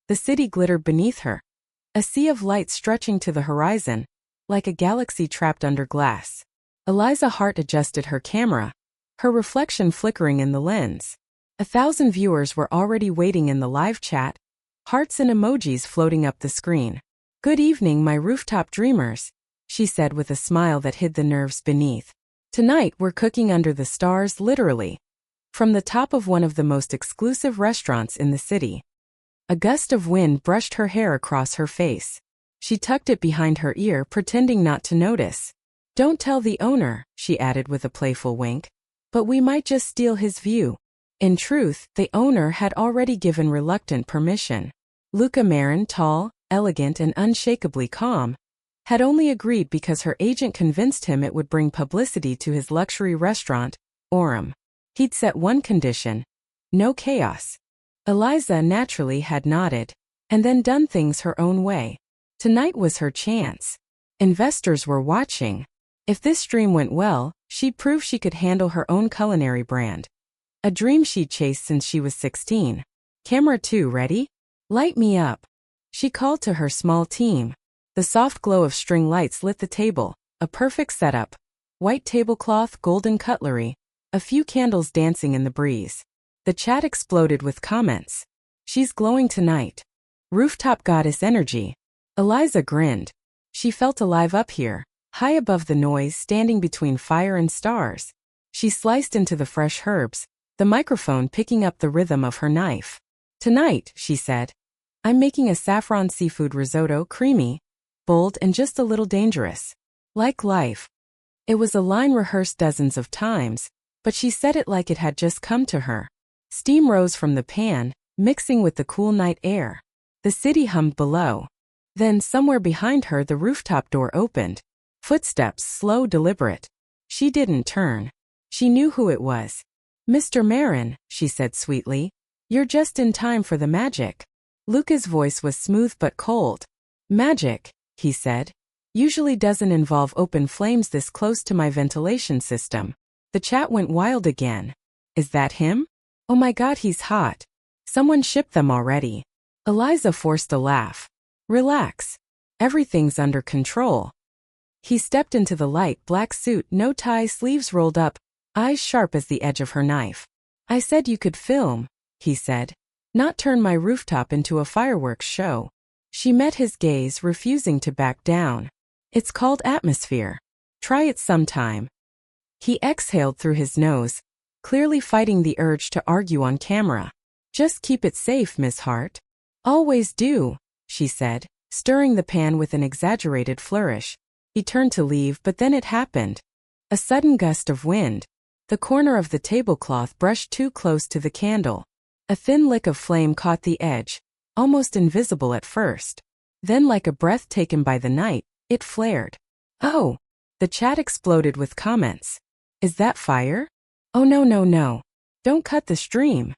The city glittered beneath her, a sea of light stretching to the horizon, like a galaxy trapped under glass. Eliza Hart adjusted her camera, her reflection flickering in the lens. 1,000 viewers were already waiting in the live chat, hearts and emojis floating up the screen. "Good evening, my rooftop dreamers," she said with a smile that hid the nerves beneath. "Tonight we're cooking under the stars, literally. From the top of one of the most exclusive restaurants in the city." A gust of wind brushed her hair across her face. She tucked it behind her ear, pretending not to notice. "Don't tell the owner," she added with a playful wink. "But we might just steal his view." In truth, the owner had already given reluctant permission. Luca Marin, tall, elegant and unshakably calm, had only agreed because her agent convinced him it would bring publicity to his luxury restaurant, Orem. He'd set one condition: no chaos. Eliza naturally had nodded, and then done things her own way. Tonight was her chance. Investors were watching. If this stream went well, she'd prove she could handle her own culinary brand. A dream she'd chased since she was 16. "Camera 2 ready? Light me up." She called to her small team. The soft glow of string lights lit the table, a perfect setup. White tablecloth, golden cutlery, a few candles dancing in the breeze. The chat exploded with comments. "She's glowing tonight. Rooftop goddess energy." Eliza grinned. She felt alive up here, high above the noise, standing between fire and stars. She sliced into the fresh herbs, the microphone picking up the rhythm of her knife. "Tonight," she said, "I'm making a saffron seafood risotto, creamy, bold and just a little dangerous. Like life." It was a line rehearsed dozens of times, but she said it like it had just come to her. Steam rose from the pan, mixing with the cool night air. The city hummed below. Then, somewhere behind her, the rooftop door opened. Footsteps, slow, deliberate. She didn't turn. She knew who it was. "Mr. Marin," she said sweetly, "you're just in time for the magic." Luca's voice was smooth but cold. "Magic," he said, "usually doesn't involve open flames this close to my ventilation system." The chat went wild again. "Is that him? Oh my God, he's hot. Someone shipped them already." Eliza forced a laugh. "Relax. Everything's under control." He stepped into the light black suit, no tie, sleeves rolled up, eyes sharp as the edge of her knife. "I said you could film," he said, "not turn my rooftop into a fireworks show." She met his gaze, refusing to back down. "It's called atmosphere. Try it sometime." He exhaled through his nose, clearly fighting the urge to argue on camera. "Just keep it safe, Miss Hart." "Always do," she said, stirring the pan with an exaggerated flourish. He turned to leave, but then it happened. A sudden gust of wind. The corner of the tablecloth brushed too close to the candle. A thin lick of flame caught the edge, almost invisible at first. Then, like a breath taken by the night, it flared. "Oh!" The chat exploded with comments. "Is that fire? Oh no no no. Don't cut the stream."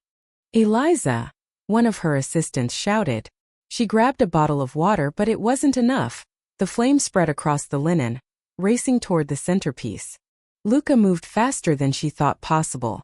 "Eliza," one of her assistants shouted. She grabbed a bottle of water, but it wasn't enough. The flame spread across the linen, racing toward the centerpiece. Luca moved faster than she thought possible.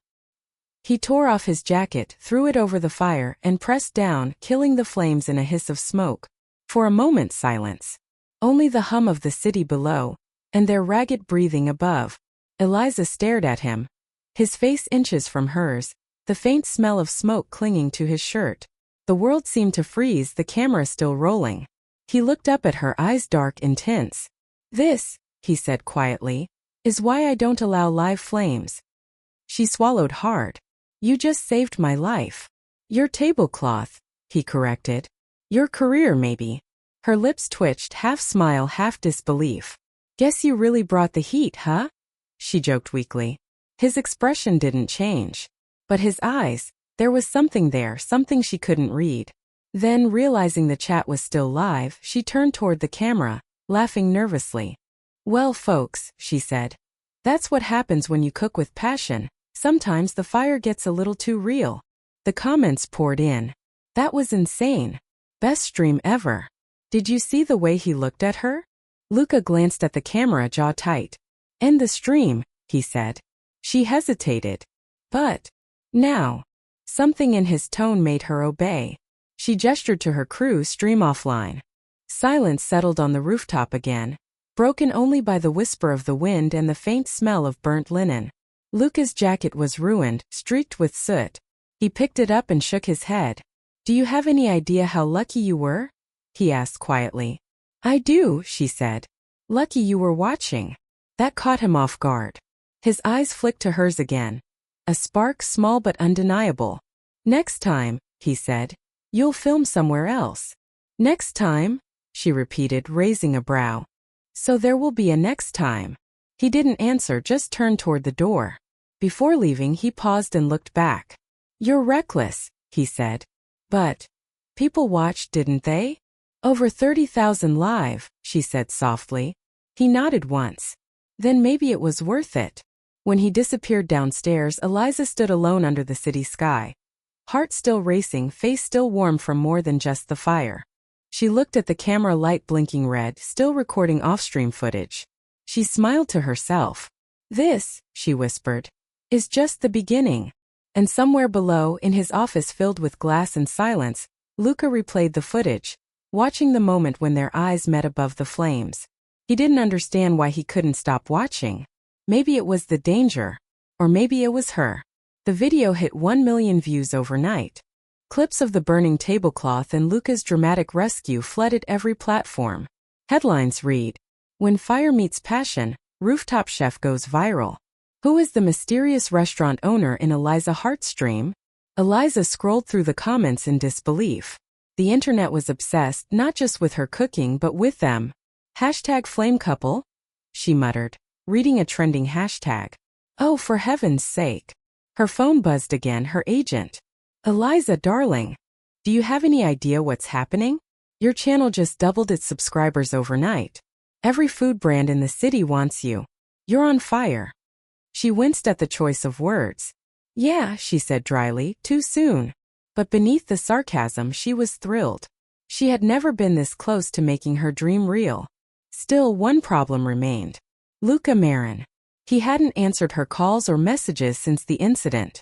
He tore off his jacket, threw it over the fire, and pressed down, killing the flames in a hiss of smoke. For a moment, silence. Only the hum of the city below, and their ragged breathing above. Eliza stared at him. His face inches from hers, the faint smell of smoke clinging to his shirt. The world seemed to freeze, the camera still rolling. He looked up at her, eyes dark, intense. "This," he said quietly, "is why I don't allow live flames." She swallowed hard. "You just saved my life." "Your tablecloth," he corrected. "Your career, maybe." Her lips twitched, half smile, half disbelief. "Guess you really brought the heat, huh?" she joked weakly. His expression didn't change. But his eyes, there was something there, something she couldn't read. Then, realizing the chat was still live, she turned toward the camera, laughing nervously. "Well, folks," she said, "that's what happens when you cook with passion. Sometimes the fire gets a little too real." The comments poured in. "That was insane. Best stream ever. Did you see the way he looked at her?" Luca glanced at the camera, jaw tight. "End the stream," he said. She hesitated. "But now." Something in his tone made her obey. She gestured to her crew stream offline. Silence settled on the rooftop again, broken only by the whisper of the wind and the faint smell of burnt linen. Luca's jacket was ruined, streaked with soot. He picked it up and shook his head. "Do you have any idea how lucky you were?" he asked quietly. "I do," she said. "Lucky you were watching." That caught him off guard. His eyes flicked to hers again. A spark, small but undeniable. "Next time," he said, "you'll film somewhere else." "Next time?" she repeated, raising a brow. "So there will be a next time." He didn't answer, just turned toward the door. Before leaving, he paused and looked back. "You're reckless," he said. "But people watched, didn't they?" "Over 30,000 live," she said softly. He nodded once. Then maybe it was worth it. When he disappeared downstairs, Eliza stood alone under the city sky. Heart still racing, face still warm from more than just the fire. She looked at the camera light blinking red, still recording off-stream footage. She smiled to herself. "This," she whispered, "is just the beginning." And somewhere below, in his office filled with glass and silence, Luca replayed the footage, watching the moment when their eyes met above the flames. He didn't understand why he couldn't stop watching. Maybe it was the danger. Or maybe it was her. The video hit 1 million views overnight. Clips of the burning tablecloth and Luca's dramatic rescue flooded every platform. Headlines read, "When fire meets passion, rooftop chef goes viral." Who is the mysterious restaurant owner in Eliza Hart's stream? Eliza scrolled through the comments in disbelief. The internet was obsessed not just with her cooking but with them. #FlameCouple? She muttered, reading a trending hashtag. Oh, for heaven's sake. Her phone buzzed again, her agent. "Eliza, darling. Do you have any idea what's happening? Your channel just doubled its subscribers overnight. Every food brand in the city wants you. You're on fire." She winced at the choice of words. "Yeah," she said dryly, "too soon." But beneath the sarcasm, she was thrilled. She had never been this close to making her dream real. Still, one problem remained. Luca Marin. He hadn't answered her calls or messages since the incident.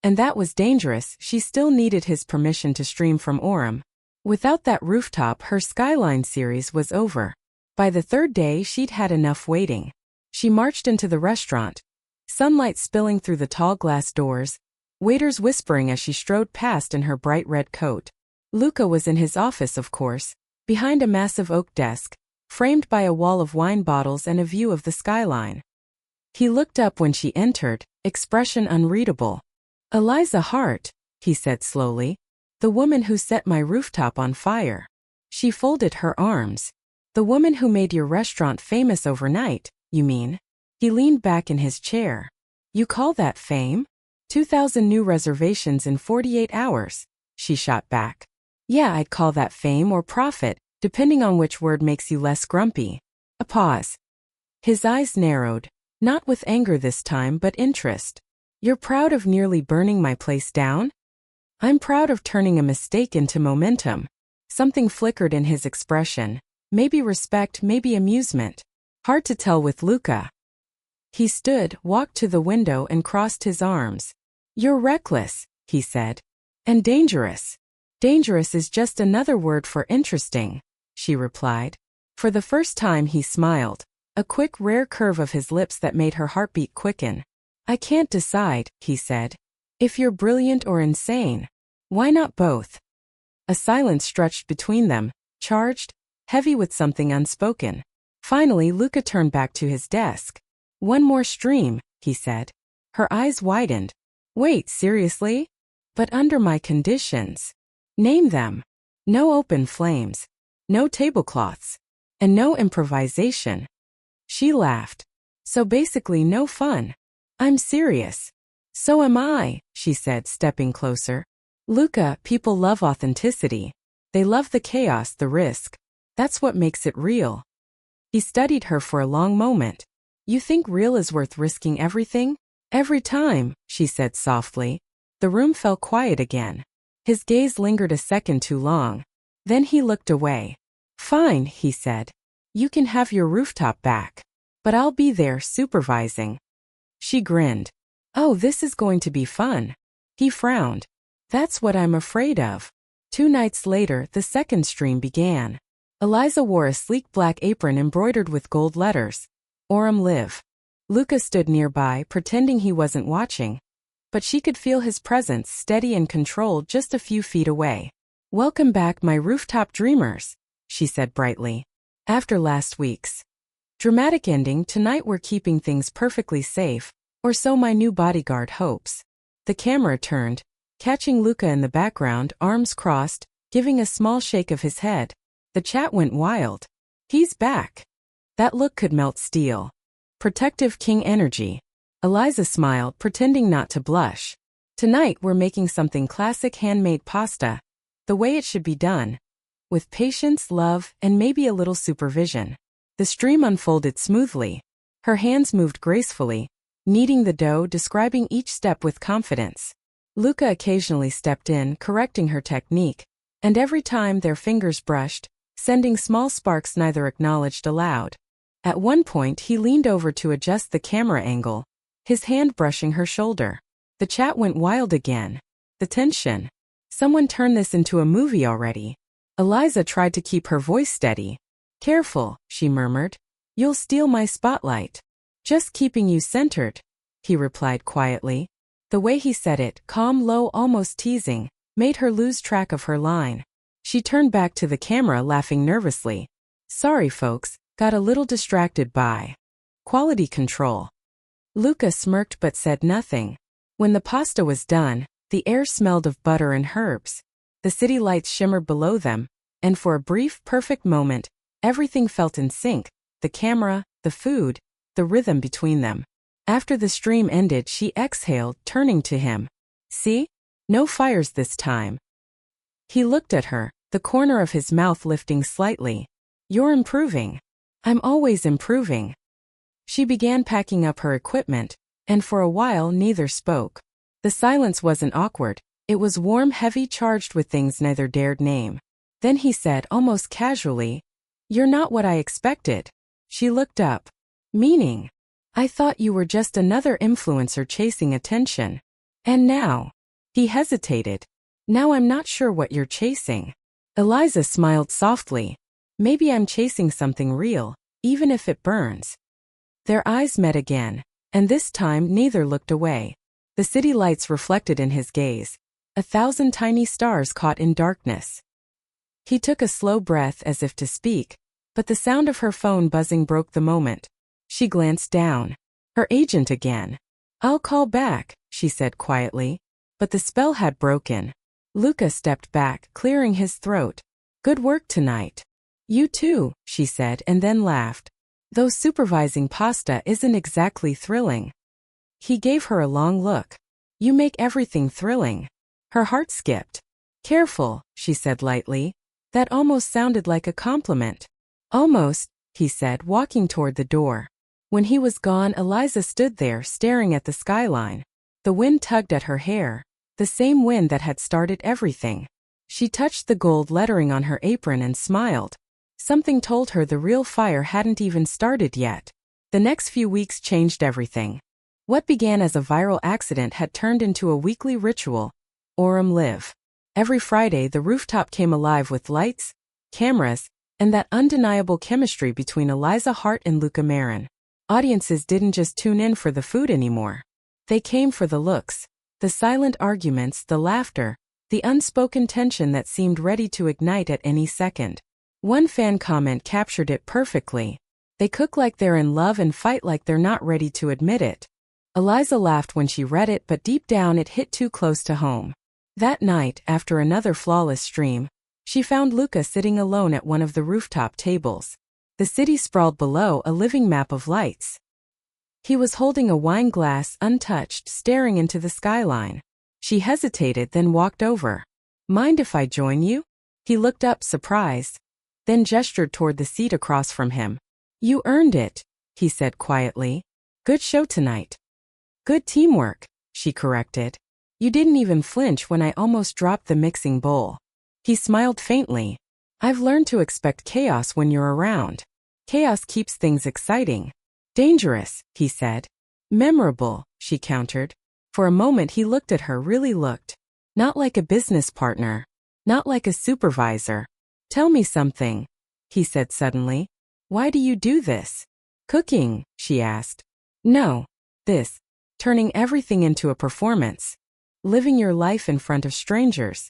And that was dangerous. She still needed his permission to stream from Orem. Without that rooftop, her Skyline series was over. By the third day, she'd had enough waiting. She marched into the restaurant. Sunlight spilling through the tall glass doors, waiters whispering as she strode past in her bright red coat. Luca was in his office, of course, behind a massive oak desk, framed by a wall of wine bottles and a view of the skyline. He looked up when she entered, expression unreadable. "Eliza Hart," he said slowly, "the woman who set my rooftop on fire." She folded her arms. "The woman who made your restaurant famous overnight, you mean?" He leaned back in his chair. "You call that fame? 2,000 new reservations in 48 hours, she shot back. "Yeah, I'd call that fame or profit, depending on which word makes you less grumpy." A pause. His eyes narrowed, not with anger this time but interest. "You're proud of nearly burning my place down?" "I'm proud of turning a mistake into momentum." Something flickered in his expression. Maybe respect, maybe amusement. Hard to tell with Luca. He stood, walked to the window and crossed his arms. "You're reckless," he said. "And dangerous." "Dangerous is just another word for interesting," she replied. For the first time he smiled, a quick, rare curve of his lips that made her heartbeat quicken. "I can't decide," he said. "If you're brilliant or insane. Why not both?" A silence stretched between them, charged, heavy with something unspoken. Finally, Luca turned back to his desk. "One more stream," he said. Her eyes widened. "Wait, seriously? But under my conditions." "Name them." "No open flames. No tablecloths. And no improvisation." She laughed. "So basically no fun." "I'm serious." "So am I," she said, stepping closer. "Luca, people love authenticity. They love the chaos, the risk. That's what makes it real." He studied her for a long moment. "You think real is worth risking everything?" "Every time," she said softly. The room fell quiet again. His gaze lingered a second too long. Then he looked away. "Fine," he said. "You can have your rooftop back. But I'll be there, supervising." She grinned. "Oh, this is going to be fun." He frowned. "That's what I'm afraid of." 2 nights later, the second stream began. Eliza wore a sleek black apron embroidered with gold letters. Orem Live. Luca stood nearby, pretending he wasn't watching. But she could feel his presence, steady and controlled, just a few feet away. "Welcome back, my rooftop dreamers," she said brightly. "After last week's dramatic ending, tonight we're keeping things perfectly safe, or so my new bodyguard hopes." The camera turned, catching Luca in the background, arms crossed, giving a small shake of his head. The chat went wild. "He's back." That look could melt steel. Protective king energy. Eliza smiled, pretending not to blush. "Tonight we're making something classic, handmade pasta. The way it should be done. With patience, love, and maybe a little supervision." The stream unfolded smoothly. Her hands moved gracefully, kneading the dough, describing each step with confidence. Luca occasionally stepped in, correcting her technique, and every time their fingers brushed, sending small sparks neither acknowledged aloud. At one point he leaned over to adjust the camera angle, his hand brushing her shoulder. The chat went wild again. The tension. "Someone turn this into a movie already." Eliza tried to keep her voice steady. "Careful," she murmured. "You'll steal my spotlight." "Just keeping you centered," he replied quietly. The way he said it, calm, low, almost teasing, made her lose track of her line. She turned back to the camera, laughing nervously. "Sorry folks, got a little distracted by quality control." Luca smirked but said nothing. When the pasta was done, the air smelled of butter and herbs. The city lights shimmered below them, and for a brief, perfect moment, everything felt in sync: the camera, the food, the rhythm between them. After the stream ended, she exhaled, turning to him. "See? No fires this time." He looked at her, the corner of his mouth lifting slightly. "You're improving." "I'm always improving." She began packing up her equipment, and for a while neither spoke. The silence wasn't awkward, it was warm, heavy, charged with things neither dared name. Then he said, almost casually, "You're not what I expected." She looked up. "Meaning?" "I thought you were just another influencer chasing attention. And now?" He hesitated. "Now I'm not sure what you're chasing." Eliza smiled softly. "Maybe I'm chasing something real, even if it burns." Their eyes met again, and this time neither looked away. The city lights reflected in his gaze, 1,000 tiny stars caught in darkness. He took a slow breath as if to speak, but the sound of her phone buzzing broke the moment. She glanced down. Her agent again. "I'll call back," she said quietly. But the spell had broken. Luca stepped back, clearing his throat. "Good work tonight." "You too," she said, and then laughed. "Though supervising pasta isn't exactly thrilling." He gave her a long look. "You make everything thrilling." Her heart skipped. "Careful," she said lightly. That almost sounded like a compliment. "Almost," he said, walking toward the door. When he was gone, Eliza stood there, staring at the skyline. The wind tugged at her hair, the same wind that had started everything. She touched the gold lettering on her apron and smiled. Something told her the real fire hadn't even started yet. The next few weeks changed everything. What began as a viral accident had turned into a weekly ritual. Orem Live. Every Friday the rooftop came alive with lights, cameras, and that undeniable chemistry between Eliza Hart and Luca Marin. Audiences didn't just tune in for the food anymore. They came for the looks, the silent arguments, the laughter, the unspoken tension that seemed ready to ignite at any second. One fan comment captured it perfectly. "They cook like they're in love and fight like they're not ready to admit it." Eliza laughed when she read it, but deep down it hit too close to home. That night, after another flawless stream, she found Luca sitting alone at one of the rooftop tables. The city sprawled below, a living map of lights. He was holding a wine glass, untouched, staring into the skyline. She hesitated, then walked over. "Mind if I join you?" He looked up, surprised, then gestured toward the seat across from him. "You earned it," he said quietly. "Good show tonight." "Good teamwork," she corrected. "You didn't even flinch when I almost dropped the mixing bowl." He smiled faintly. "I've learned to expect chaos when you're around. Chaos keeps things exciting." "Dangerous," he said. "Memorable," she countered. For a moment he looked at her, really looked. Not like a business partner. Not like a supervisor. Tell me something, he said suddenly. Why do you do this? Cooking, she asked. No. This. Turning everything into a performance. Living your life in front of strangers.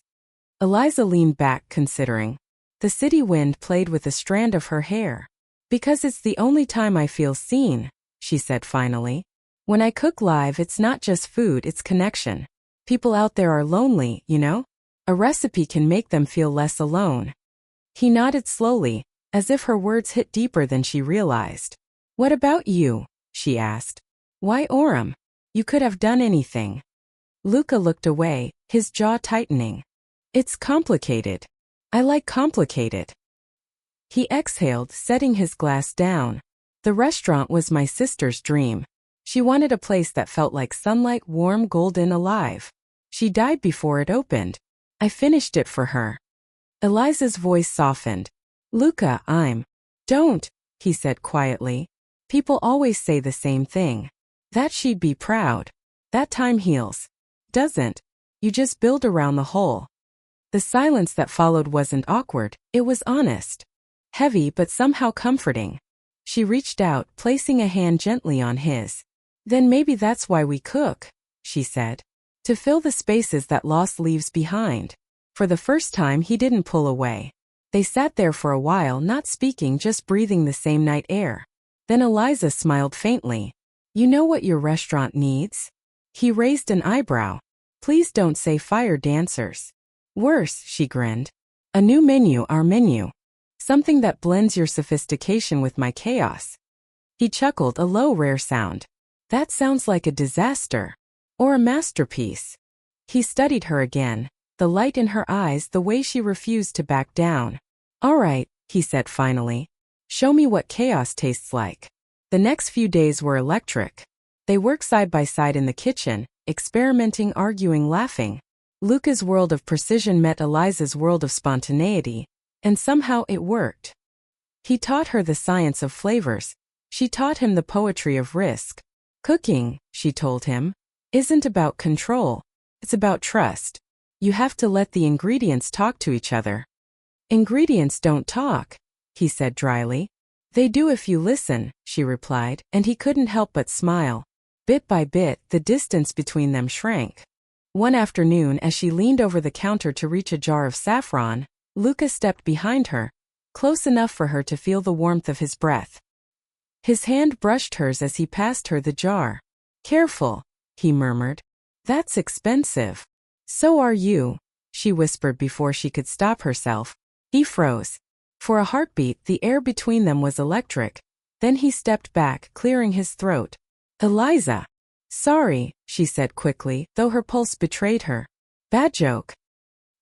Eliza leaned back, considering. The city wind played with a strand of her hair. Because it's the only time I feel seen, she said finally. When I cook live, it's not just food, it's connection. People out there are lonely, you know? A recipe can make them feel less alone. He nodded slowly, as if her words hit deeper than she realized. What about you? She asked. Why Orem? You could have done anything. Luca looked away, his jaw tightening. It's complicated. I like complicated. He exhaled, setting his glass down. The restaurant was my sister's dream. She wanted a place that felt like sunlight, warm, golden, alive. She died before it opened. I finished it for her. Eliza's voice softened. Luca, Don't, he said quietly. People always say the same thing. That she'd be proud. That time heals. Doesn't. You just build around the hole. The silence that followed wasn't awkward, it was honest. Heavy but somehow comforting. She reached out, placing a hand gently on his. Then maybe that's why we cook, she said. To fill the spaces that loss leaves behind. For the first time he didn't pull away. They sat there for a while, not speaking, just breathing the same night air. Then Eliza smiled faintly. You know what your restaurant needs? He raised an eyebrow. Please don't say fire dancers. Worse, she grinned. A new menu, our menu. Something that blends your sophistication with my chaos. He chuckled, a low, rare sound. That sounds like a disaster. Or a masterpiece. He studied her again, the light in her eyes, the way she refused to back down. All right, he said finally. Show me what chaos tastes like. The next few days were electric. They worked side by side in the kitchen, experimenting, arguing, laughing. Luca's world of precision met Eliza's world of spontaneity, and somehow it worked. He taught her the science of flavors. She taught him the poetry of risk. Cooking, she told him, isn't about control. It's about trust. You have to let the ingredients talk to each other. Ingredients don't talk, he said dryly. They do if you listen, she replied, and he couldn't help but smile. Bit by bit, the distance between them shrank. One afternoon, as she leaned over the counter to reach a jar of saffron, Luca stepped behind her, close enough for her to feel the warmth of his breath. His hand brushed hers as he passed her the jar. Careful, he murmured. That's expensive. So are you, she whispered before she could stop herself. He froze. For a heartbeat, the air between them was electric. Then he stepped back, clearing his throat. Eliza. Sorry, she said quickly, though her pulse betrayed her. Bad joke.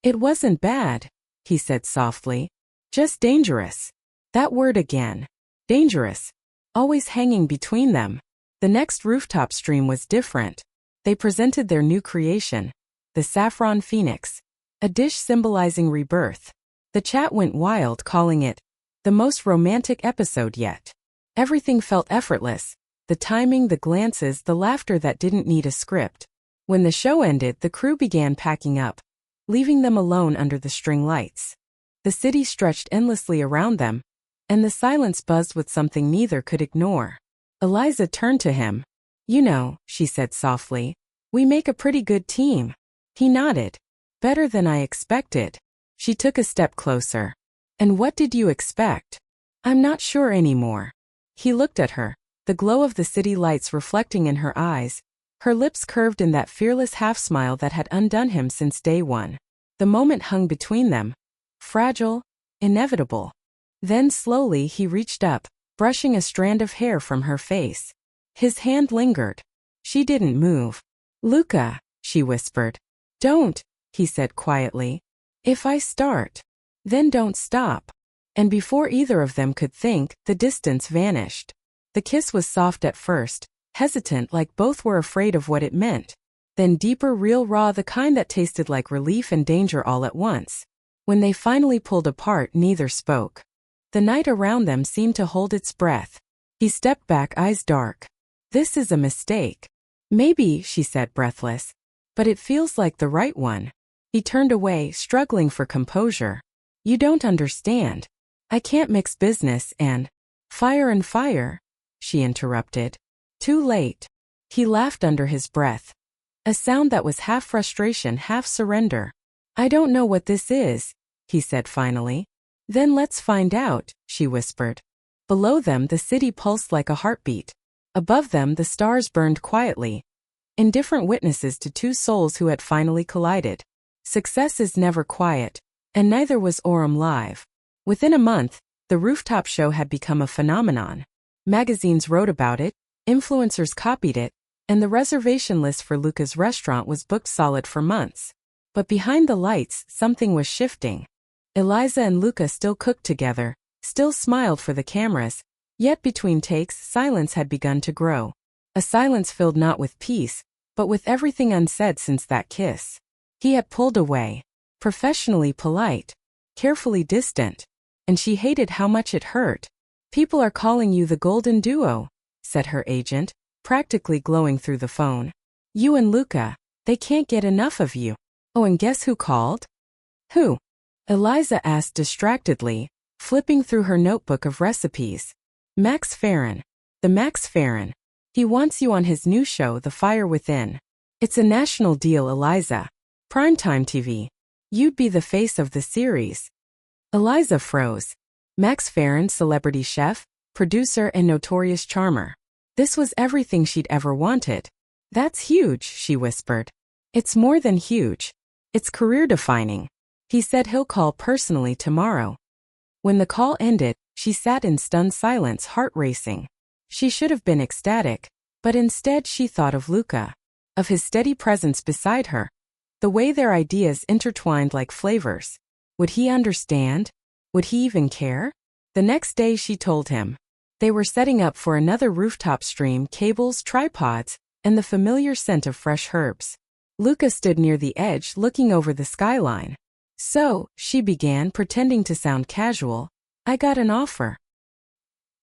It wasn't bad, he said softly. Just dangerous. That word again. Dangerous. Always hanging between them. The next rooftop stream was different. They presented their new creation. The saffron phoenix. A dish symbolizing rebirth. The chat went wild, calling it the most romantic episode yet. Everything felt effortless. The timing, the glances, the laughter that didn't need a script. When the show ended, the crew began packing up, leaving them alone under the string lights. The city stretched endlessly around them, and the silence buzzed with something neither could ignore. Eliza turned to him. You know, she said softly, we make a pretty good team. He nodded. Better than I expected. She took a step closer. And what did you expect? I'm not sure anymore. He looked at her, the glow of the city lights reflecting in her eyes, her lips curved in that fearless half-smile that had undone him since day one. The moment hung between them. Fragile, inevitable. Then slowly he reached up, brushing a strand of hair from her face. His hand lingered. She didn't move. Luca, she whispered. Don't, he said quietly. If I start, then don't stop. And before either of them could think, the distance vanished. The kiss was soft at first, hesitant, like both were afraid of what it meant. Then deeper, real, raw, the kind that tasted like relief and danger all at once. When they finally pulled apart, neither spoke. The night around them seemed to hold its breath. He stepped back, eyes dark. This is a mistake. Maybe, she said breathless. But it feels like the right one. He turned away, struggling for composure. You don't understand. I can't mix business and fire, she interrupted. Too late. He laughed under his breath. A sound that was half frustration, half surrender. I don't know what this is, he said finally. Then let's find out, she whispered. Below them the city pulsed like a heartbeat. Above them the stars burned quietly. Indifferent witnesses to two souls who had finally collided. Success is never quiet, and neither was Orem Live. Within a month, the rooftop show had become a phenomenon. Magazines wrote about it, influencers copied it, and the reservation list for Luca's restaurant was booked solid for months. But behind the lights, something was shifting. Eliza and Luca still cooked together, still smiled for the cameras, yet between takes, silence had begun to grow. A silence filled not with peace, but with everything unsaid since that kiss. He had pulled away, professionally polite, carefully distant, and she hated how much it hurt. People are calling you the golden duo, said her agent, practically glowing through the phone. You and Luca, they can't get enough of you. Oh, and guess who called? Who? Eliza asked distractedly, flipping through her notebook of recipes. Max Farron. The Max Farron. He wants you on his new show, The Fire Within. It's a national deal, Eliza. Primetime TV. You'd be the face of the series. Eliza froze. Max Farron, celebrity chef, producer and notorious charmer. This was everything she'd ever wanted. That's huge, she whispered. It's more than huge. It's career-defining. He said he'll call personally tomorrow. When the call ended, she sat in stunned silence, heart racing. She should have been ecstatic, but instead she thought of Luca, of his steady presence beside her, the way their ideas intertwined like flavors. Would he understand? Would he even care? The next day she told him. They were setting up for another rooftop stream, cables, tripods, and the familiar scent of fresh herbs. Luca stood near the edge, looking over the skyline. So, she began, pretending to sound casual, I got an offer.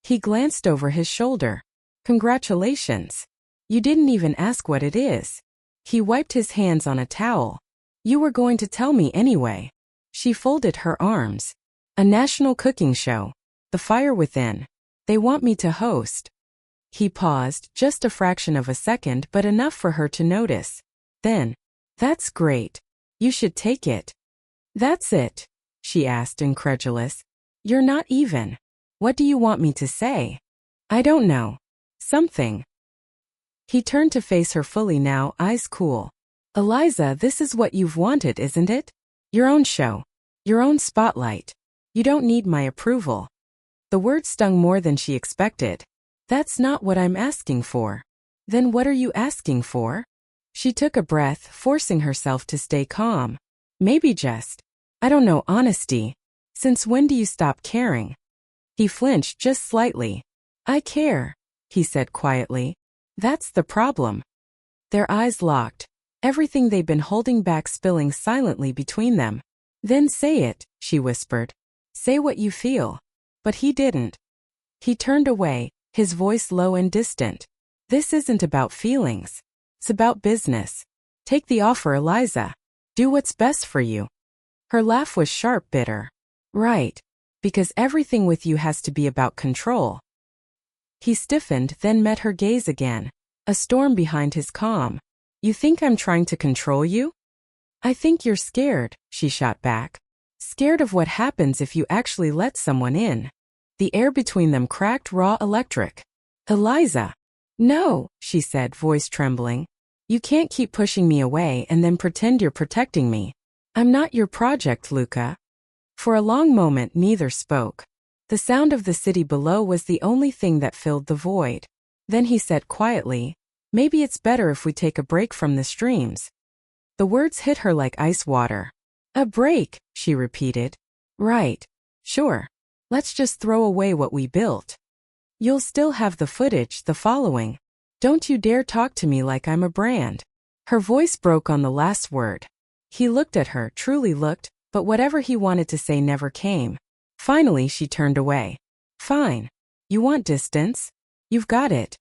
He glanced over his shoulder. Congratulations. You didn't even ask what it is. He wiped his hands on a towel. You were going to tell me anyway. She folded her arms. A national cooking show. The Fire Within. They want me to host. He paused, just a fraction of a second, but enough for her to notice. Then, that's great. You should take it. That's it? She asked, incredulous. You're not even. What do you want me to say? I don't know. Something. He turned to face her fully now, eyes cool. Eliza, this is what you've wanted, isn't it? Your own show. Your own spotlight. You don't need my approval. The word stung more than she expected. That's not what I'm asking for. Then what are you asking for? She took a breath, forcing herself to stay calm. Maybe just, I don't know, honesty. Since when do you stop caring? He flinched just slightly. I care, he said quietly. That's the problem. Their eyes locked, everything they'd been holding back spilling silently between them. Then say it, she whispered. Say what you feel. But he didn't. He turned away, his voice low and distant. This isn't about feelings. It's about business. Take the offer, Eliza. Do what's best for you. Her laugh was sharp, bitter. Right. Because everything with you has to be about control. He stiffened, then met her gaze again. A storm behind his calm. You think I'm trying to control you? I think you're scared, she shot back. Scared of what happens if you actually let someone in. The air between them cracked, raw, electric. Eliza. No, she said, voice trembling. You can't keep pushing me away and then pretend you're protecting me. I'm not your project, Luca. For a long moment neither spoke. The sound of the city below was the only thing that filled the void. Then he said quietly, maybe it's better if we take a break from the streams. The words hit her like ice water. A break, she repeated. Right. Sure. Let's just throw away what we built. You'll still have the footage, the following. Don't you dare talk to me like I'm a brand. Her voice broke on the last word. He looked at her, truly looked, but whatever he wanted to say never came. Finally she turned away. Fine. You want distance? You've got it.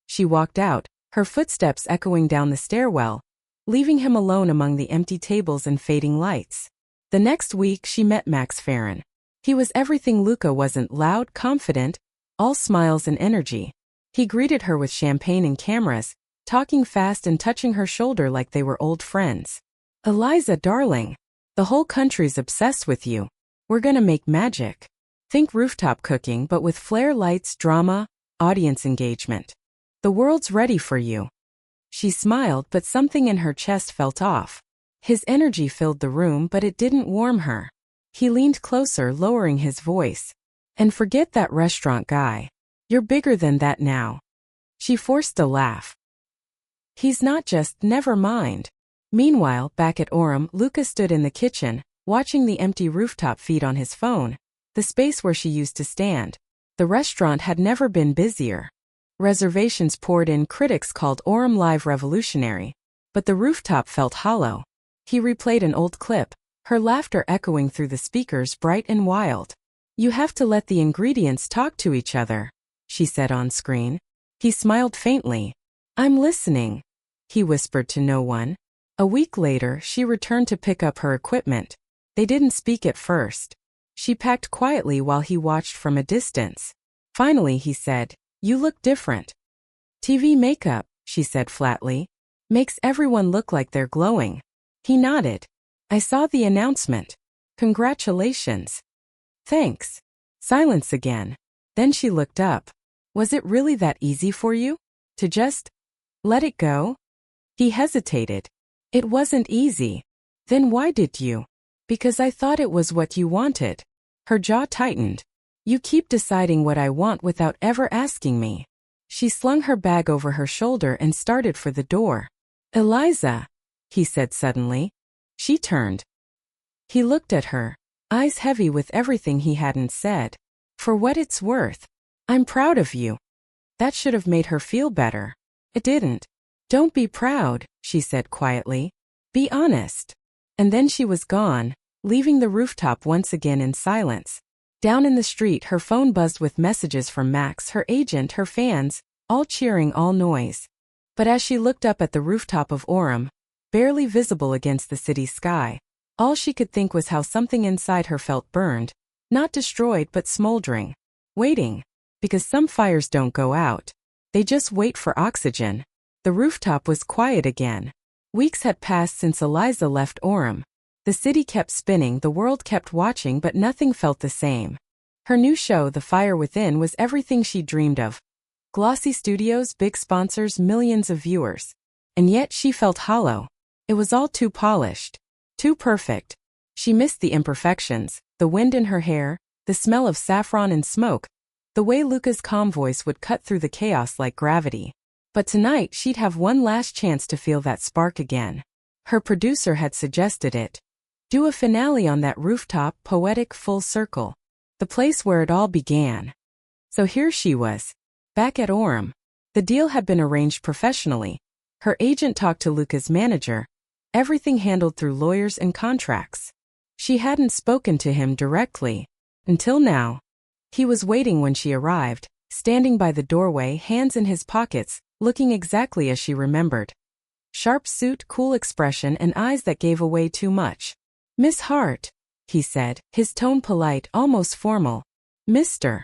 She walked out, her footsteps echoing down the stairwell. leaving him alone among the empty tables and fading lights. The next week she met Max Farron. He was everything Luca wasn't: loud, confident, all smiles and energy. He greeted her with champagne and cameras, talking fast and touching her shoulder like they were old friends. "Eliza, darling, the whole country's obsessed with you. We're gonna make magic. Think rooftop cooking but with flare lights, drama, audience engagement. The world's ready for you." She smiled, but something in her chest felt off. His energy filled the room, but it didn't warm her. He leaned closer, lowering his voice. "And forget that restaurant guy. You're bigger than that now." She forced a laugh. "He's not just, never mind." Meanwhile, back at Orem, Luca stood in the kitchen, watching the empty rooftop feed on his phone, the space where she used to stand. The restaurant had never been busier. Reservations poured in. Critics called Orem Live revolutionary. But the rooftop felt hollow. He replayed an old clip, her laughter echoing through the speakers, bright and wild. "You have to let the ingredients talk to each other," she said on screen. He smiled faintly. "I'm listening," he whispered to no one. A week later, she returned to pick up her equipment. They didn't speak at first. She packed quietly while he watched from a distance. Finally he said, "You look different." "TV makeup," she said flatly, "makes everyone look like they're glowing." He nodded. "I saw the announcement. Congratulations." "Thanks." Silence again. Then she looked up. "Was it really that easy for you? To just let it go?" He hesitated. "It wasn't easy." "Then why did you?" "Because I thought it was what you wanted." Her jaw tightened. "You keep deciding what I want without ever asking me." She slung her bag over her shoulder and started for the door. "Eliza," he said suddenly. She turned. He looked at her, eyes heavy with everything he hadn't said. "For what it's worth, I'm proud of you." That should have made her feel better. It didn't. "Don't be proud," she said quietly. "Be honest." And then she was gone, leaving the rooftop once again in silence. Down in the street, her phone buzzed with messages from Max, her agent, her fans, all cheering, all noise. But as she looked up at the rooftop of Orem, barely visible against the city's sky, all she could think was how something inside her felt burned, not destroyed but smoldering, waiting. Because some fires don't go out. They just wait for oxygen. The rooftop was quiet again. Weeks had passed since Eliza left Orem. The city kept spinning, the world kept watching, but nothing felt the same. Her new show, The Fire Within, was everything she dreamed of. Glossy studios, big sponsors, millions of viewers. And yet she felt hollow. It was all too polished. Too perfect. She missed the imperfections, the wind in her hair, the smell of saffron and smoke, the way Luca's calm voice would cut through the chaos like gravity. But tonight she'd have one last chance to feel that spark again. Her producer had suggested it. Do a finale on that rooftop, poetic, full circle. The place where it all began. So here she was, back at Orem. The deal had been arranged professionally. Her agent talked to Luca's manager. Everything handled through lawyers and contracts. She hadn't spoken to him directly. Until now. He was waiting when she arrived, standing by the doorway, hands in his pockets, looking exactly as she remembered. Sharp suit, cool expression, and eyes that gave away too much. "Miss Hart," he said, his tone polite, almost formal. "Mr.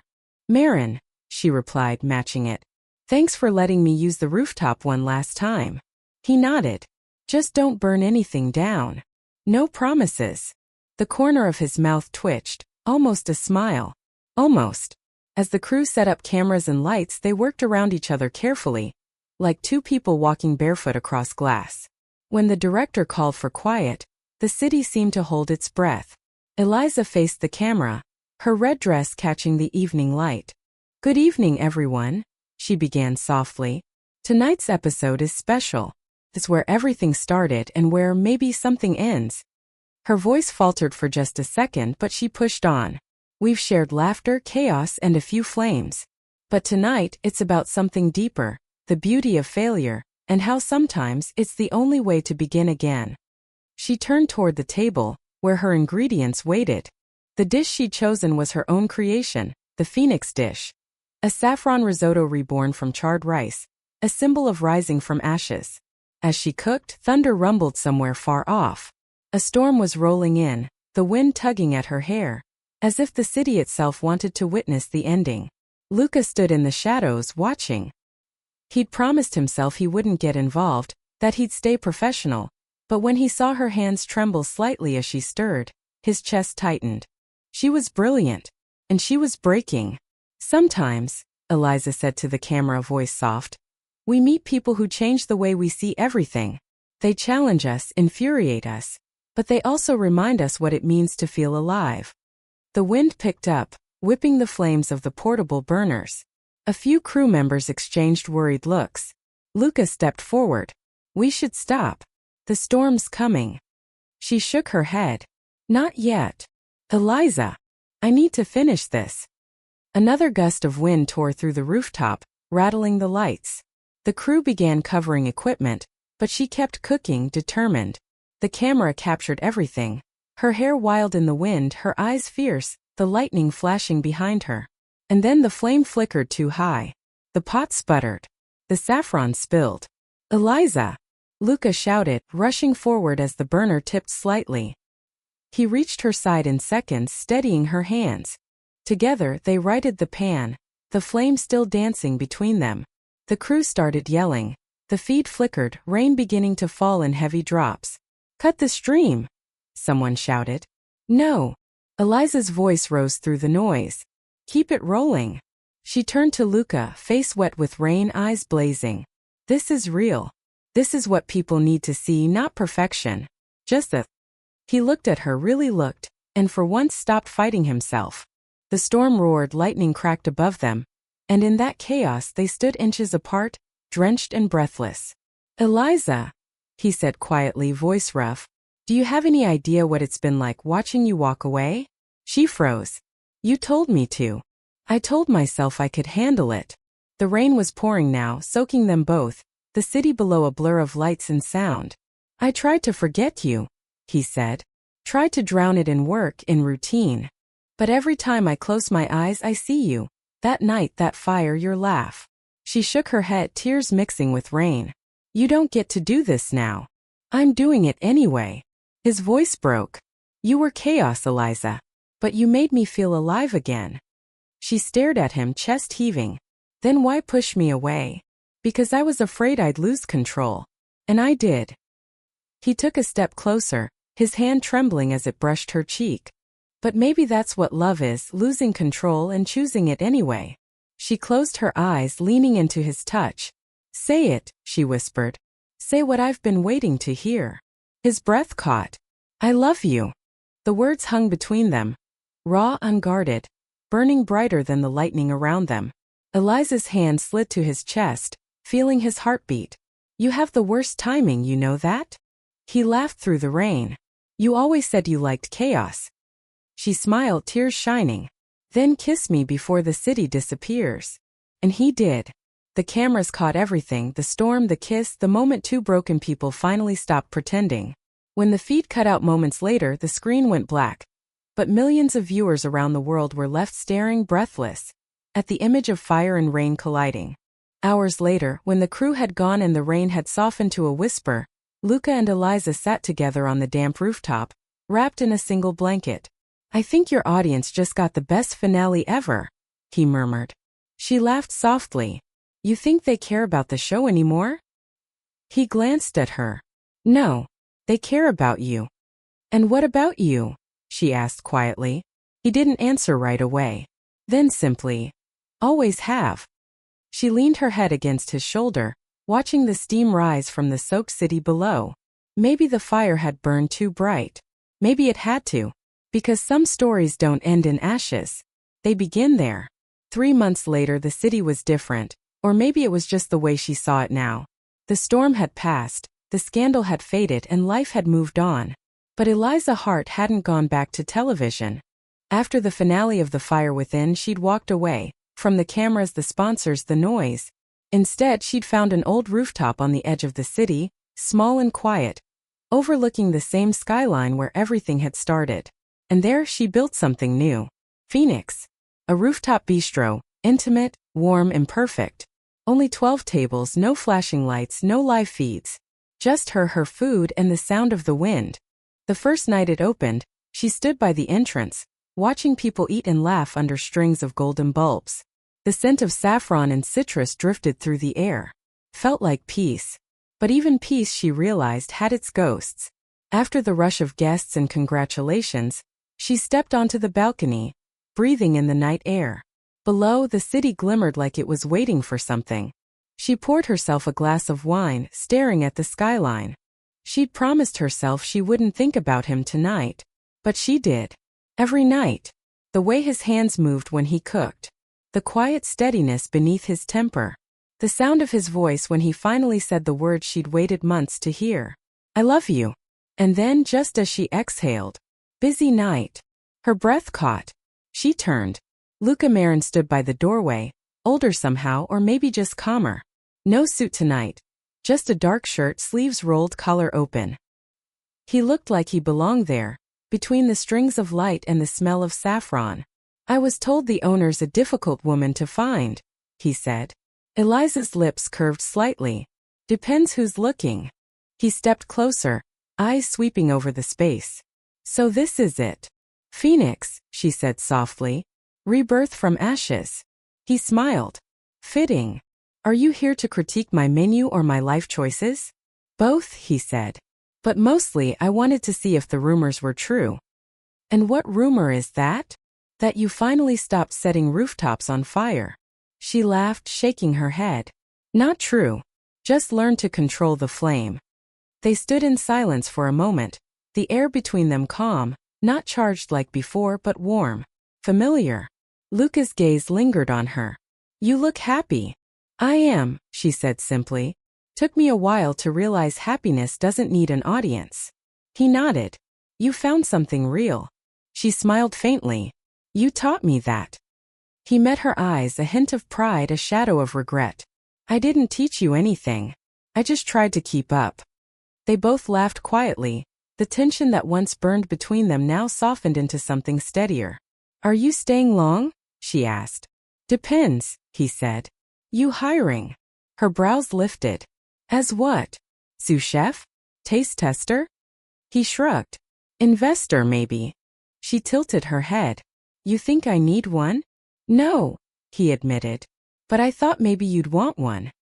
Marin," she replied, matching it. "Thanks for letting me use the rooftop one last time." He nodded. "Just don't burn anything down. No promises." The corner of his mouth twitched, almost a smile. Almost. As the crew set up cameras and lights, they worked around each other carefully, like two people walking barefoot across glass. When the director called for quiet, the city seemed to hold its breath. Eliza faced the camera, her red dress catching the evening light. "Good evening, everyone," she began softly. "Tonight's episode is special. It's where everything started and where maybe something ends." Her voice faltered for just a second, but she pushed on. "We've shared laughter, chaos, and a few flames. But tonight, it's about something deeper, the beauty of failure, and how sometimes it's the only way to begin again." She turned toward the table, where her ingredients waited. The dish she'd chosen was her own creation, the Phoenix dish. A saffron risotto reborn from charred rice, a symbol of rising from ashes. As she cooked, thunder rumbled somewhere far off. A storm was rolling in, the wind tugging at her hair, as if the city itself wanted to witness the ending. Luca stood in the shadows, watching. He'd promised himself he wouldn't get involved, that he'd stay professional, but when he saw her hands tremble slightly as she stirred, his chest tightened. She was brilliant, and she was breaking. Sometimes, Eliza said to the camera, voice soft, we meet people who change the way we see everything. They challenge us, infuriate us, but they also remind us what it means to feel alive. The wind picked up, whipping the flames of the portable burners. A few crew members exchanged worried looks. Luca stepped forward. We should stop. The storm's coming. She shook her head. Not yet. Eliza, I need to finish this. Another gust of wind tore through the rooftop, rattling the lights. The crew began covering equipment, but she kept cooking, determined. The camera captured everything. Her hair wild in the wind, her eyes fierce, the lightning flashing behind her. And then the flame flickered too high. The pot sputtered. The saffron spilled. Eliza! Luca shouted, rushing forward as the burner tipped slightly. He reached her side in seconds, steadying her hands. Together, they righted the pan, the flame still dancing between them. The crew started yelling. The feed flickered, rain beginning to fall in heavy drops. Cut the stream! Someone shouted. No! Eliza's voice rose through the noise. Keep it rolling. She turned to Luca, face wet with rain, eyes blazing. This is real. This is what people need to see, not perfection. Just the... He looked at her, really looked, and for once stopped fighting himself. The storm roared, lightning cracked above them, and in that chaos they stood inches apart, drenched and breathless. Eliza, he said quietly, voice rough, do you have any idea what it's been like watching you walk away? She froze. You told me to. I told myself I could handle it. The rain was pouring now, soaking them both, the city below a blur of lights and sound. I tried to forget you, he said. Tried to drown it in work, in routine. But every time I close my eyes I see you. That night, that fire, your laugh. She shook her head, tears mixing with rain. You don't get to do this now. I'm doing it anyway. His voice broke. You were chaos, Eliza. But you made me feel alive again. She stared at him, chest heaving. Then why push me away? Because I was afraid I'd lose control. And I did. He took a step closer, his hand trembling as it brushed her cheek. But maybe that's what love is, losing control and choosing it anyway. She closed her eyes, leaning into his touch. Say it, she whispered. Say what I've been waiting to hear. His breath caught. I love you. The words hung between them. Raw, unguarded, burning brighter than the lightning around them. Eliza's hand slid to his chest, feeling his heartbeat. You have the worst timing, you know that? He laughed through the rain. You always said you liked chaos. She smiled, tears shining. Then kiss me before the city disappears. And he did. The cameras caught everything, the storm, the kiss, the moment two broken people finally stopped pretending. When the feed cut out moments later, the screen went black. But millions of viewers around the world were left staring, breathless, at the image of fire and rain colliding. Hours later, when the crew had gone and the rain had softened to a whisper, Luca and Eliza sat together on the damp rooftop, wrapped in a single blanket. I think your audience just got the best finale ever, he murmured. She laughed softly. You think they care about the show anymore? He glanced at her. No, they care about you. And what about you? She asked quietly. He didn't answer right away. Then simply, always have. She leaned her head against his shoulder, watching the steam rise from the soaked city below. Maybe the fire had burned too bright. Maybe it had to. Because some stories don't end in ashes. They begin there. 3 months later the city was different, or maybe it was just the way she saw it now. The storm had passed, the scandal had faded and life had moved on. But Eliza Hart hadn't gone back to television. After the finale of The Fire Within, she'd walked away, from the cameras, the sponsors, the noise. Instead, she'd found an old rooftop on the edge of the city, small and quiet, overlooking the same skyline where everything had started. And there she built something new. Phoenix. A rooftop bistro, intimate, warm, imperfect. Only 12 tables, no flashing lights, no live feeds. Just her food, and the sound of the wind. The first night it opened, she stood by the entrance, watching people eat and laugh under strings of golden bulbs. The scent of saffron and citrus drifted through the air. Felt like peace. But even peace, she realized, had its ghosts. After the rush of guests and congratulations, she stepped onto the balcony, breathing in the night air. Below, the city glimmered like it was waiting for something. She poured herself a glass of wine, staring at the skyline. She'd promised herself she wouldn't think about him tonight. But she did. Every night. The way his hands moved when he cooked. The quiet steadiness beneath his temper. The sound of his voice when he finally said the words she'd waited months to hear. I love you. And then, just as she exhaled, busy night. Her breath caught. She turned. Luca Marin stood by the doorway, older somehow, or maybe just calmer. No suit tonight. Just a dark shirt, sleeves rolled, collar open. He looked like he belonged there, between the strings of light and the smell of saffron. I was told the owner's a difficult woman to find, he said. Eliza's lips curved slightly. Depends who's looking. He stepped closer, eyes sweeping over the space. So this is it. Phoenix, she said softly. Rebirth from ashes. He smiled. Fitting. Are you here to critique my menu or my life choices? Both, he said. But mostly I wanted to see if the rumors were true. And what rumor is that? That you finally stopped setting rooftops on fire. She laughed, shaking her head. Not true. Just learned to control the flame. They stood in silence for a moment, the air between them calm, not charged like before but warm. Familiar. Luca's gaze lingered on her. You look happy. I am, she said simply. Took me a while to realize happiness doesn't need an audience. He nodded. You found something real. She smiled faintly. You taught me that. He met her eyes, a hint of pride, a shadow of regret. I didn't teach you anything. I just tried to keep up. They both laughed quietly. The tension that once burned between them now softened into something steadier. Are you staying long? She asked. Depends, he said. You hiring? Her brows lifted. As what? Sous chef? Taste tester? He shrugged. Investor, maybe. She tilted her head. You think I need one? No, he admitted. But I thought maybe you'd want one.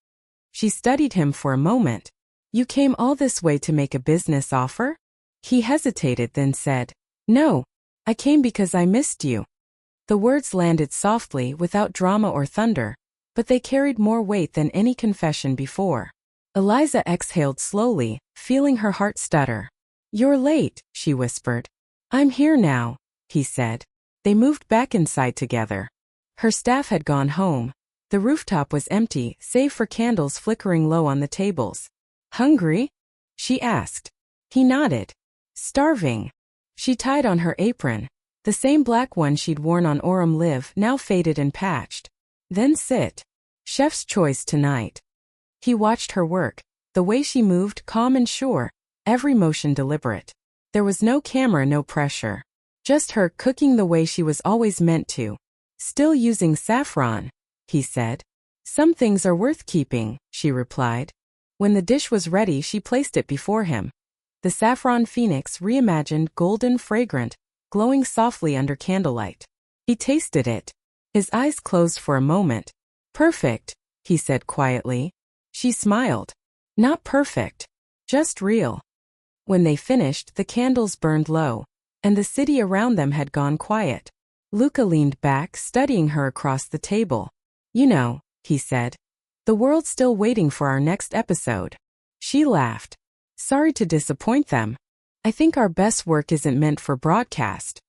She studied him for a moment. You came all this way to make a business offer? He hesitated, then said, No, I came because I missed you. The words landed softly, without drama or thunder, but they carried more weight than any confession before. Eliza exhaled slowly, feeling her heart stutter. You're late, she whispered. I'm here now, he said. They moved back inside together. Her staff had gone home. The rooftop was empty, save for candles flickering low on the tables. Hungry? She asked. He nodded. Starving. She tied on her apron, the same black one she'd worn on Orem Live, now faded and patched. Then sit. Chef's choice tonight. He watched her work, the way she moved, calm and sure, every motion deliberate. There was no camera, no pressure. Just her cooking the way she was always meant to. Still using saffron, he said. Some things are worth keeping, she replied. When the dish was ready, she placed it before him. The saffron phoenix, reimagined, golden, fragrant, glowing softly under candlelight. He tasted it. His eyes closed for a moment. Perfect, he said quietly. She smiled. Not perfect. Just real. When they finished, the candles burned low, and the city around them had gone quiet. Luca leaned back, studying her across the table. You know, he said. The world's still waiting for our next episode. She laughed. Sorry to disappoint them. I think our best work isn't meant for broadcast.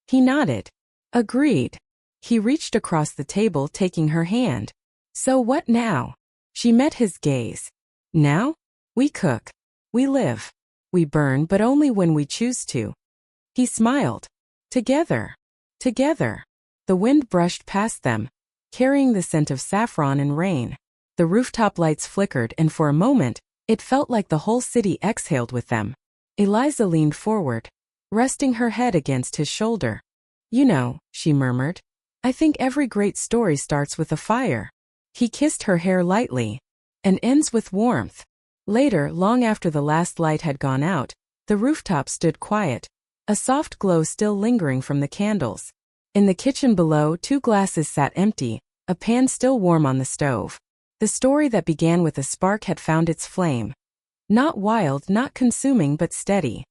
He nodded. Agreed. He reached across the table, taking her hand. So what now? She met his gaze. Now? We cook. We live. We burn, but only when we choose to. He smiled. Together. Together. The wind brushed past them, carrying the scent of saffron and rain. The rooftop lights flickered, and for a moment, it felt like the whole city exhaled with them. Eliza leaned forward, resting her head against his shoulder. You know, she murmured, I think every great story starts with a fire. He kissed her hair lightly. And ends with warmth. Later, long after the last light had gone out, the rooftop stood quiet, a soft glow still lingering from the candles. In the kitchen below, 2 glasses sat empty, a pan still warm on the stove. The story that began with a spark had found its flame. Not wild, not consuming, but steady.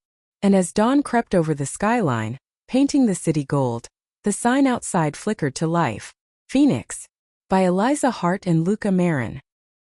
And as dawn crept over the skyline, painting the city gold, the sign outside flickered to life. Phoenix. By Eliza Hart and Luca Marin.